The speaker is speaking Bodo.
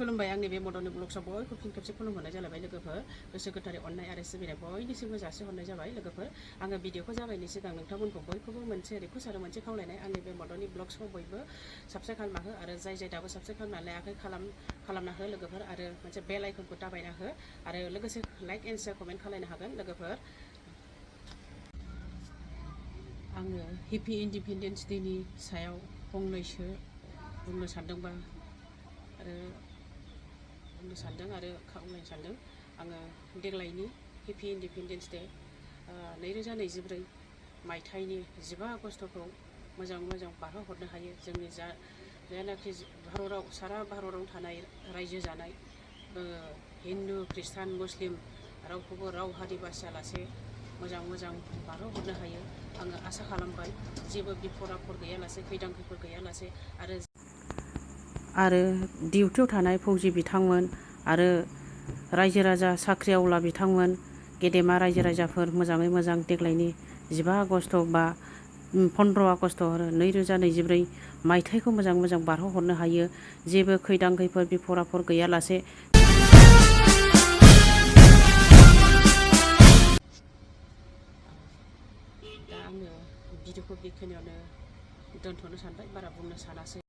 खुलुमबाय आंनि बे मदननि ब्लग्सआव बयखौबो फिन खेबसे खुलुमहरनाय जालायबाय लोगोफोर गोसो गोथारै अननाय आरो सिबिनाय बयनिसिमबो जासिहरनाय जाबाय लोगोफोर आङो भिडिअखौ जागायनायनि सिगां नोंथांमोनखौ बयखौबो मोनसे रिक्वेस्ट आरो मोनसे खावलायनाय आंनि बे मदननि ब्लग्सखौ बयबो साबस्क्राइब खालामना हो आरो जाय दाबो साबस्क्राइब खालामना लायाखै खालामना हो लोगोफोर आरो मोनसे बेल आइकनखौ दाबायना हो आरो लोगोसे लाइक एन्ड शेयार कमेन्ट खालायनो हागोन लोगोफोर आङो हेपि इन्डिपेन्डेन्स डेनि सायाव फंनैसो बुंनो सानदों आरो खावलायनो सानदों आङो देग्लायनि हेपि इन्डिपेन्डेन्स डे 2024 मायथाइनि 15 आगस्टखौ मोजां बारहोहरनो हायो जोंनि जानाखि सारा भारताव थानाय रायजो जानाय हिन्दु ख्रिस्टान मुस्लिम रावखौबो राव हारि बासियालासे मोजां बारहोहरनो हायो आङो आसा खालामबाय जेबो बिफद आफद गैयालासे खैदां खैफोद गैयालासे आरो डिउटियाव थानाय फौजि बिथांमोन आरो रायजो राजा साख्रि आवला बिथांमोन गेदेमा रायजो राजाफोर मोजाङै मोजां देग्लायनि 15 आगस्ट बा 15 आगस्ट 2024 मायथाइखौ मोजां बारहोहरनो हायो जेबो खैदां खैफोद बिफद आफद गैयालासे दा आङो भिडिअखौ बेखिनियावनो दोनथ'नो सानबाय बारा बुंनो सानासै।